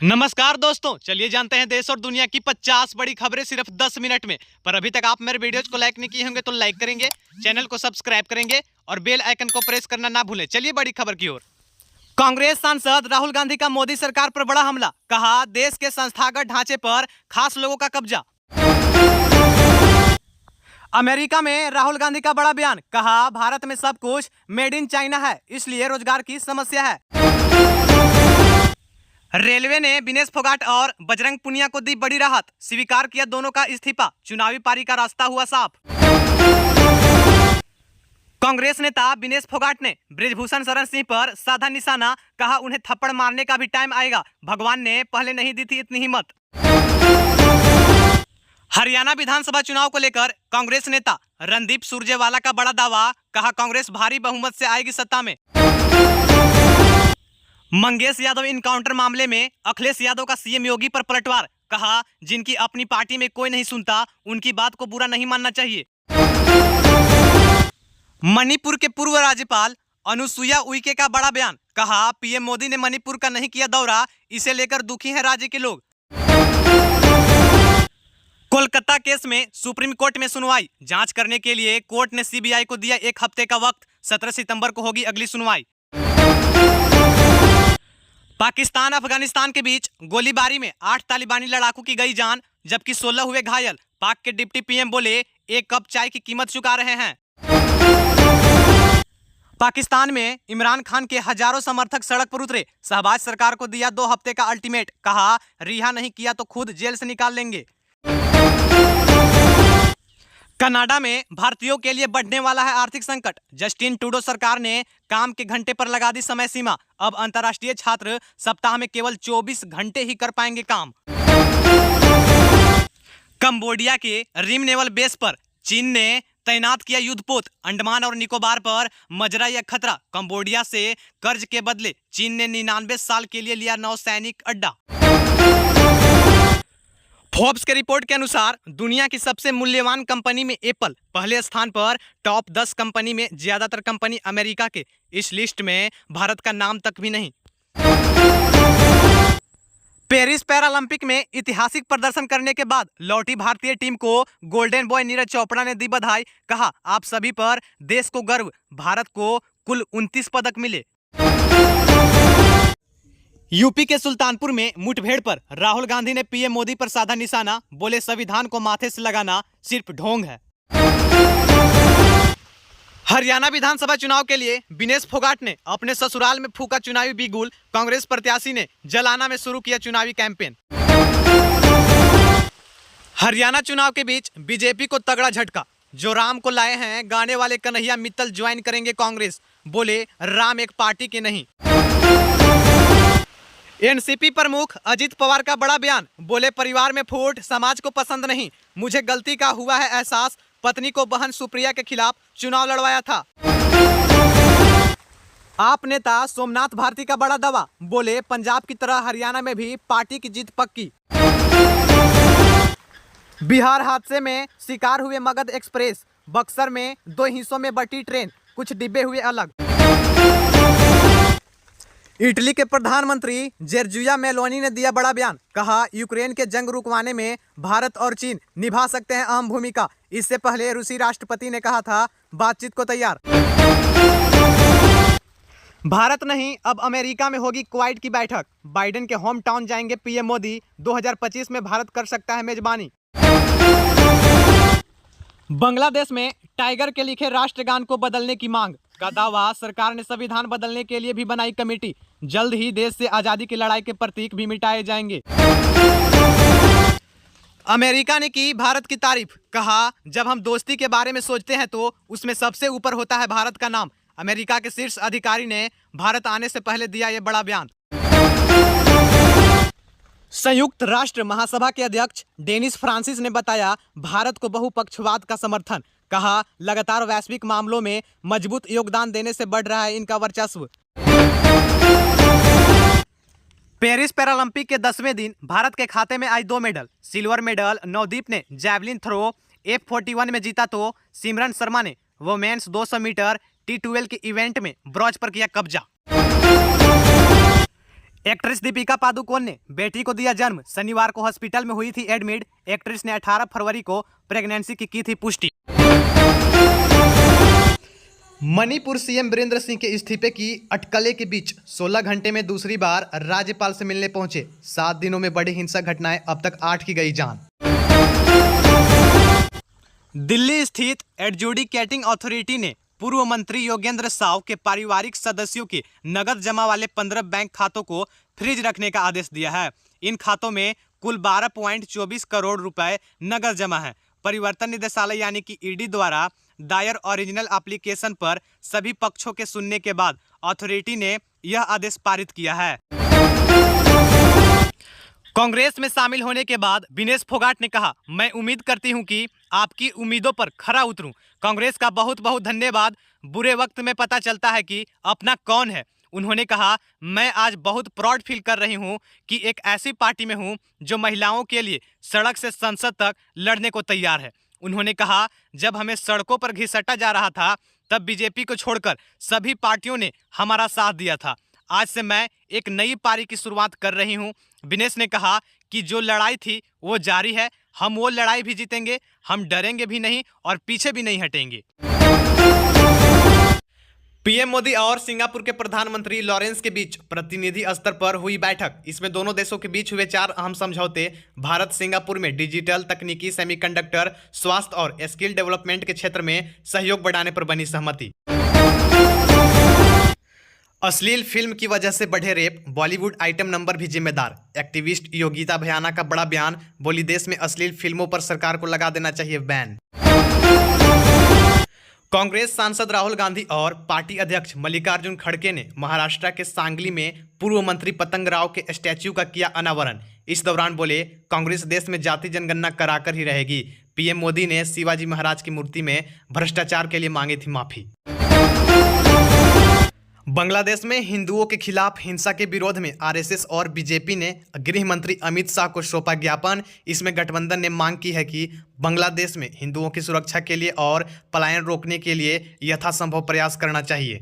नमस्कार दोस्तों, चलिए जानते हैं देश और दुनिया की 50 बड़ी खबरें सिर्फ 10 मिनट में। पर अभी तक आप मेरे वीडियोज को लाइक नहीं किए होंगे तो लाइक करेंगे, चैनल को सब्सक्राइब करेंगे और बेल आइकन को प्रेस करना ना भूलें। चलिए बड़ी खबर की ओर। कांग्रेस सांसद राहुल गांधी का मोदी सरकार पर बड़ा हमला, कहा देश के संस्थागत ढांचे पर खास लोगों का कब्जा। अमेरिका में राहुल गांधी का बड़ा बयान, कहा भारत में सब कुछ मेड इन चाइना है, इसलिए रोजगार की समस्या है। रेलवे ने विनेश फोगाट और बजरंग पुनिया को दी बड़ी राहत, स्वीकार किया दोनों का इस्तीफा, चुनावी पारी का रास्ता हुआ साफ। कांग्रेस नेता विनेश फोगाट ने ब्रिजभूषण शरण सिंह पर साधा निशाना, कहा उन्हें थप्पड़ मारने का भी टाइम आएगा, भगवान ने पहले नहीं दी थी इतनी हिम्मत। हरियाणा विधानसभा चुनाव को लेकर कांग्रेस नेता रणदीप सुरजेवाला का बड़ा दावा, कहा कांग्रेस भारी बहुमत से आएगी सत्ता में। मंगेश यादव इनकाउंटर मामले में अखिलेश यादव का सीएम योगी पर पलटवार, कहा जिनकी अपनी पार्टी में कोई नहीं सुनता उनकी बात को बुरा नहीं मानना चाहिए। मणिपुर के पूर्व राज्यपाल अनुसुईया उइके का बड़ा बयान, कहा पीएम मोदी ने मणिपुर का नहीं किया दौरा, इसे लेकर दुखी हैं राज्य के लोग। कोलकाता केस में सुप्रीम कोर्ट में सुनवाई, जांच करने के लिए कोर्ट ने सीबीआई को दिया 1 हफ्ते का वक्त, 17 सितंबर को होगी अगली सुनवाई। पाकिस्तान अफगानिस्तान के बीच गोलीबारी में 8 तालिबानी लड़ाकू की गई जान, जबकि 16 हुए घायल। पाक के डिप्टी पीएम बोले 1 कप चाय की कीमत चुका रहे हैं। पाकिस्तान में इमरान खान के हजारों समर्थक सड़क पर उतरे, शहबाज सरकार को दिया 2 हफ्ते का अल्टीमेट, कहा रिहा नहीं किया तो खुद जेल से निकाल लेंगे। कनाडा में भारतीयों के लिए बढ़ने वाला है आर्थिक संकट, जस्टिन ट्रूडो सरकार ने काम के घंटे पर लगा दी समय सीमा, अब अंतर्राष्ट्रीय छात्र सप्ताह में केवल 24 घंटे ही कर पाएंगे काम। कंबोडिया के रिम नेवल बेस पर चीन ने तैनात किया युद्धपोत, अंडमान और निकोबार पर मजरा या खतरा, कंबोडिया से कर्ज के बदले चीन ने 99 साल के लिए लिया नौसैनिक अड्डा। फोर्ब्स के रिपोर्ट के अनुसार दुनिया की सबसे मूल्यवान कंपनी में एप्पल पहले स्थान पर, टॉप 10 कंपनी में ज्यादातर कंपनी अमेरिका के, इस लिस्ट में भारत का नाम तक भी नहीं। पेरिस पैरालंपिक में ऐतिहासिक प्रदर्शन करने के बाद लौटी भारतीय टीम को गोल्डन बॉय नीरज चोपड़ा ने दी बधाई, कहा आप सभी पर देश को गर्व, भारत को कुल 29 पदक मिले। यूपी के सुल्तानपुर में मुठभेड़ पर राहुल गांधी ने पीएम मोदी पर साधा निशाना, बोले संविधान को माथे से लगाना सिर्फ ढोंग है। हरियाणा विधानसभा चुनाव के लिए विनेश फोगाट ने अपने ससुराल में फूका चुनावी बिगुल, कांग्रेस प्रत्याशी ने जलाना में शुरू किया चुनावी कैंपेन। हरियाणा चुनाव के बीच बीजेपी को तगड़ा झटका, जो राम को लाए हैं गाने वाले कन्हैया मित्तल ज्वाइन करेंगे कांग्रेस, बोले राम एक पार्टी के नहीं। एनसीपी प्रमुख अजित पवार का बड़ा बयान, बोले परिवार में फूट समाज को पसंद नहीं, मुझे गलती का हुआ है एहसास, पत्नी को बहन सुप्रिया के खिलाफ चुनाव लड़वाया था। आप नेता सोमनाथ भारती का बड़ा दावा, बोले पंजाब की तरह हरियाणा में भी पार्टी की जीत पक्की। बिहार हादसे में शिकार हुए मगध एक्सप्रेस, बक्सर में 2 हिस्सों में बटी ट्रेन, कुछ डिब्बे हुए अलग। इटली के प्रधानमंत्री जॉर्जिया मेलोनी ने दिया बड़ा बयान, कहा यूक्रेन के जंग रुकवाने में भारत और चीन निभा सकते हैं अहम भूमिका, इससे पहले रूसी राष्ट्रपति ने कहा था बातचीत को तैयार। भारत नहीं अब अमेरिका में होगी क्वाड की बैठक, बाइडेन के होम टाउन जाएंगे पीएम मोदी, 2025 में भारत कर सकता है मेजबानी। बांग्लादेश में टाइगर के लिखे राष्ट्रगान को बदलने की मांग का दावा, सरकार ने संविधान बदलने के लिए भी बनाई कमेटी, जल्द ही देश से आजादी की लड़ाई के प्रतीक भी मिटाए जाएंगे। अमेरिका ने की भारत की तारीफ, कहा जब हम दोस्ती के बारे में सोचते हैं तो उसमें सबसे ऊपर होता है भारत का नाम, अमेरिका के शीर्ष अधिकारी ने भारत आने से पहले दिया यह बड़ा बयान। संयुक्त राष्ट्र महासभा के अध्यक्ष डेनिस फ्रांसिस ने बताया भारत को बहुपक्षवाद का समर्थन, कहा लगातार वैश्विक मामलों में मजबूत योगदान देने से बढ़ रहा है इनका वर्चस्व। पेरिस पैरालंपिक के 10वें दिन भारत के खाते में आई 2 मेडल, सिल्वर मेडल नवदीप ने जैवलिन थ्रो F41 में जीता तो सिमरन शर्मा ने वोमेन्स 200 मीटर T12 के इवेंट में ब्रॉन्ज पर किया कब्जा। एक्ट्रेस दीपिका पादुकोण ने बेटी को दिया जन्म। शनिवार को हॉस्पिटल में हुई थी एडमिट। एक्ट्रेस ने 18 फरवरी को प्रेगनेंसी की थी पुष्टि। मणिपुर सीएम वीरेंद्र सिंह के इस्तीफे की अटकलें के बीच 16 घंटे में दूसरी बार राज्यपाल से मिलने पहुंचे। 7 दिनों में बड़ी हिंसक घटनाएं, अब तक 8 की गई जान। दिल्ली स्थित एडजुडिकेटिंग अथॉरिटी ने पूर्व मंत्री योगेंद्र साव के पारिवारिक सदस्यों के नगद जमा वाले 15 बैंक खातों को फ्रीज रखने का आदेश दिया है। इन खातों में कुल 12.24 करोड़ रुपए नगद जमा है। परिवर्तन निदेशालय यानी कि ईडी द्वारा दायर ओरिजिनल एप्लीकेशन पर सभी पक्षों के सुनने के बाद अथॉरिटी ने यह आदेश पारित किया है। कांग्रेस में शामिल होने के बाद विनेश फोगाट ने कहा, मैं उम्मीद करती हूं कि आपकी उम्मीदों पर खरा उतरूं। कांग्रेस का बहुत बहुत धन्यवाद। बुरे वक्त में पता चलता है कि अपना कौन है। उन्होंने कहा, मैं आज बहुत प्राउड फील कर रही हूं कि एक ऐसी पार्टी में हूं जो महिलाओं के लिए सड़क से संसद तक लड़ने को तैयार है। उन्होंने कहा, जब हमें सड़कों पर घिसटा जा रहा था तब बीजेपी को छोड़कर सभी पार्टियों ने हमारा साथ दिया था। आज से मैं एक नई पारी की शुरुआत कर रही हूं। विनेश ने कहा कि जो लड़ाई थी वो जारी है। हम वो लड़ाई भी जीतेंगे। हम डरेंगे भी नहीं और पीछे भी नहीं हटेंगे। पीएम मोदी और सिंगापुर के प्रधानमंत्री लॉरेंस के बीच प्रतिनिधि स्तर पर हुई बैठक। इसमें दोनों देशों के बीच हुए 4 अहम समझौते। भारत सिंगापुर में डिजिटल तकनीकी, सेमीकंडक्टर, स्वास्थ्य और स्किल डेवलपमेंट के क्षेत्र में सहयोग बढ़ाने पर बनी सहमति। अश्लील फिल्म की वजह से बढ़े रेप, बॉलीवुड आइटम नंबर भी जिम्मेदार। एक्टिविस्ट योगिता भयाना का बड़ा बयान, बोली देश में अश्लील फिल्मों पर सरकार को लगा देना चाहिए बैन। कांग्रेस सांसद राहुल गांधी और पार्टी अध्यक्ष मल्लिकार्जुन खड़गे ने महाराष्ट्र के सांगली में पूर्व मंत्री पतंग राव के स्टैच्यू का किया अनावरण। इस दौरान बोले, कांग्रेस देश में जाति जनगणना कराकर ही रहेगी। पीएम मोदी ने शिवाजी महाराज की मूर्ति में भ्रष्टाचार के लिए मांगी थी माफी। बांग्लादेश में हिंदुओं के खिलाफ हिंसा के विरोध में आरएसएस और बीजेपी ने गृह मंत्री अमित शाह को सौंपा ज्ञापन। इसमें गठबंधन ने मांग की है कि बांग्लादेश में हिंदुओं की सुरक्षा के लिए और पलायन रोकने के लिए यथासंभव प्रयास करना चाहिए।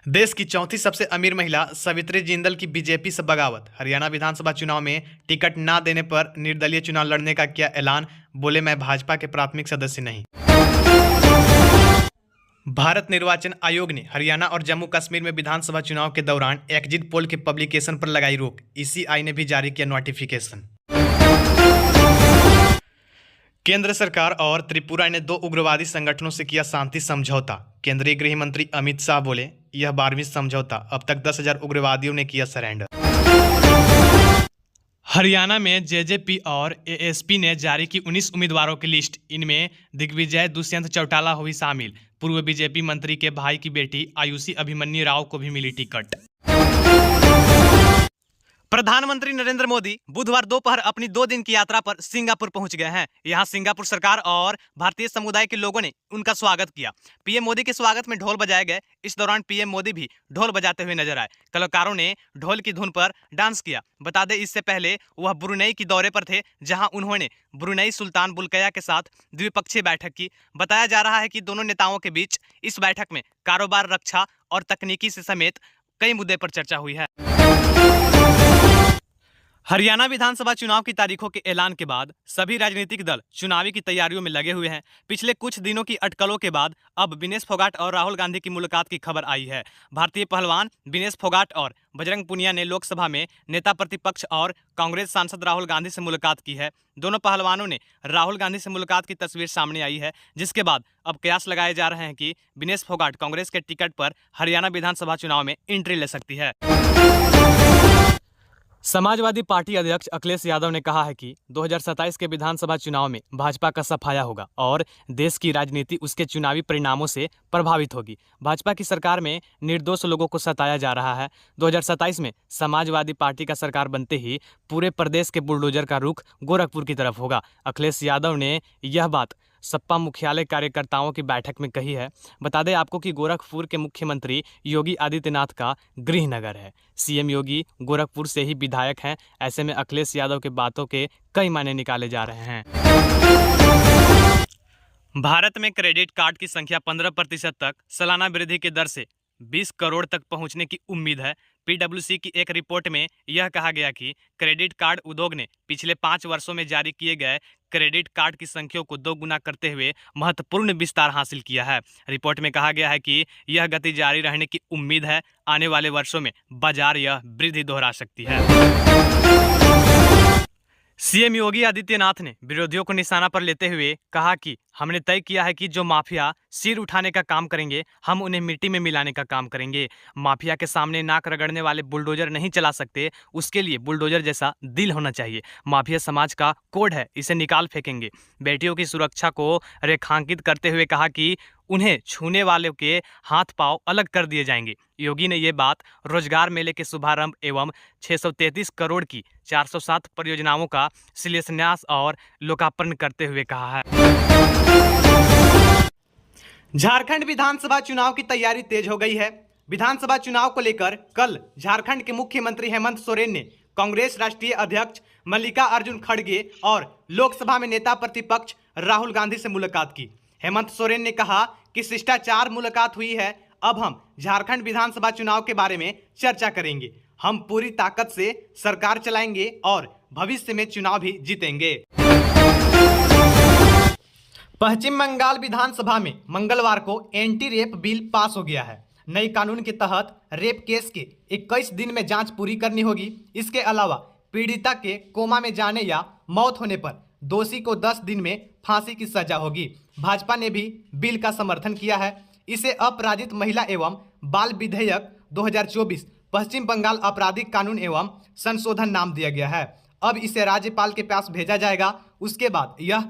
देश की चौथी सबसे अमीर महिला सवित्री जिंदल की बीजेपी से बगावत। हरियाणा विधानसभा चुनाव में टिकट न देने पर निर्दलीय चुनाव लड़ने का किया ऐलान। बोले, मैं भाजपा के प्राथमिक सदस्य नहीं। भारत निर्वाचन आयोग ने हरियाणा और जम्मू कश्मीर में विधानसभा चुनाव के दौरान एग्जिट पोल के पब्लिकेशन पर लगाई रोक। ईसीआई ने भी जारी किया नोटिफिकेशन। केंद्र सरकार और त्रिपुरा ने 2 उग्रवादी संगठनों से किया शांति समझौता। केंद्रीय गृह मंत्री अमित शाह बोले, यह 12वीं समझौता। अब तक 10,000 उग्रवादियों ने किया सरेंडर। हरियाणा में जेजेपी और एएसपी ने जारी की 19 उम्मीदवारों की लिस्ट। इनमें दिग्विजय दुष्यंत चौटाला हुई शामिल। पूर्व बीजेपी मंत्री के भाई की बेटी आयुषी अभिमन्यु राव को भी मिली टिकट। प्रधानमंत्री नरेंद्र मोदी बुधवार दोपहर अपनी 2 दिन की यात्रा पर सिंगापुर पहुंच गए हैं। यहां सिंगापुर सरकार और भारतीय समुदाय के लोगों ने उनका स्वागत किया। पीएम मोदी के स्वागत में ढोल बजाए गए। इस दौरान पीएम मोदी भी ढोल बजाते हुए नजर आए। कलाकारों ने ढोल की धुन पर डांस किया। बता दें, इससे पहले वह ब्रुनेई की दौरे पर थे, जहां उन्होंने ब्रुनेई सुल्तान बुल्किया के साथ द्विपक्षीय बैठक की। बताया जा रहा है कि दोनों नेताओं के बीच इस बैठक में कारोबार, रक्षा और तकनीकी से समेत कई मुद्दे पर चर्चा हुई है। हरियाणा विधानसभा चुनाव की तारीखों के ऐलान के बाद सभी राजनीतिक दल चुनावी की तैयारियों में लगे हुए हैं। पिछले कुछ दिनों की अटकलों के बाद अब विनेश फोगाट और राहुल गांधी की मुलाकात की खबर आई है। भारतीय पहलवान विनेश फोगाट और बजरंग पुनिया ने लोकसभा में नेता प्रतिपक्ष और कांग्रेस सांसद राहुल गांधी से मुलाकात की है। दोनों पहलवानों ने राहुल गांधी से मुलाकात की तस्वीर सामने आई है, जिसके बाद अब कयास लगाए जा रहे हैं कि विनेश फोगाट कांग्रेस के टिकट पर हरियाणा विधानसभा चुनाव में एंट्री ले सकती है। समाजवादी पार्टी अध्यक्ष अखिलेश यादव ने कहा है कि 2027 के विधानसभा चुनाव में भाजपा का सफाया होगा और देश की राजनीति उसके चुनावी परिणामों से प्रभावित होगी। भाजपा की सरकार में निर्दोष लोगों को सताया जा रहा है। 2027 में समाजवादी पार्टी का सरकार बनते ही पूरे प्रदेश के बुलडोजर का रुख गोरखपुर की तरफ होगा। अखिलेश यादव ने यह बात सपा मुख्यालय कार्यकर्ताओं की बैठक में कही है। बता दें आपको कि गोरखपुर के मुख्यमंत्री योगी आदित्यनाथ का गृह नगर है। सीएम योगी गोरखपुर से ही विधायक हैं। ऐसे में अखिलेश यादव की बातों के कई मायने निकाले जा रहे हैं। भारत में क्रेडिट कार्ड की संख्या 15% तक सालाना वृद्धि की दर से 20 करोड़ तक पहुंचने की उम्मीद है। पीडब्ल्यूसी की एक रिपोर्ट में यह कहा गया कि क्रेडिट कार्ड उद्योग ने पिछले 5 वर्षों में जारी किए गए क्रेडिट कार्ड की संख्या को 2 गुना करते हुए महत्वपूर्ण विस्तार हासिल किया है। रिपोर्ट में कहा गया है कि यह गति जारी रहने की उम्मीद है। आने वाले वर्षों में बाजार यह वृद्धि दोहरा सकती है। सीएम योगी आदित्यनाथ ने विरोधियों को निशाना पर लेते हुए कहा कि हमने तय किया है कि जो माफिया सिर उठाने का काम करेंगे, हम उन्हें मिट्टी में मिलाने का काम करेंगे। माफिया के सामने नाक रगड़ने वाले बुलडोजर नहीं चला सकते, उसके लिए बुलडोजर जैसा दिल होना चाहिए। माफिया समाज का कोड है, इसे निकाल फेंकेंगे। बेटियों की सुरक्षा को रेखांकित करते हुए कहा कि उन्हें छूने वालों के हाथ पांव अलग कर दिए जाएंगे। योगी ने ये बात रोजगार मेले के शुभारंभ एवं 633 करोड़ की 407 परियोजनाओं का शिलान्यास और लोकार्पण करते हुए कहा है। झारखंड विधानसभा चुनाव की तैयारी तेज हो गई है। विधानसभा चुनाव को लेकर कल झारखंड के मुख्यमंत्री हेमंत सोरेन ने कांग्रेस राष्ट्रीय अध्यक्ष मल्लिकार्जुन खड़गे और लोकसभा में नेता प्रतिपक्ष राहुल गांधी से मुलाकात की। हेमंत सोरेन ने कहा कि शिष्टाचार मुलाकात हुई है, अब हम झारखंड विधानसभा चुनाव के बारे में चर्चा करेंगे। हम पूरी ताकत से सरकार चलाएंगे और भविष्य में चुनाव भी जीतेंगे। पश्चिम बंगाल विधानसभा में मंगलवार को एंटी रेप बिल पास हो गया है। नए कानून के तहत रेप केस के 21 दिन में जांच पूरी करनी होगी। इसके अलावा पीड़िता के कोमा में जाने या मौत होने पर दोषी को 10 दिन में फांसी की सजा होगी। भाजपा ने भी बिल का समर्थन किया है। इसे अपराजित महिला एवं बाल विधेयक 2024 पश्चिम बंगाल आपराधिक कानून एवं संशोधन नाम दिया गया है। अब इसे राज्यपाल के पास भेजा जाएगा। उसके बाद यह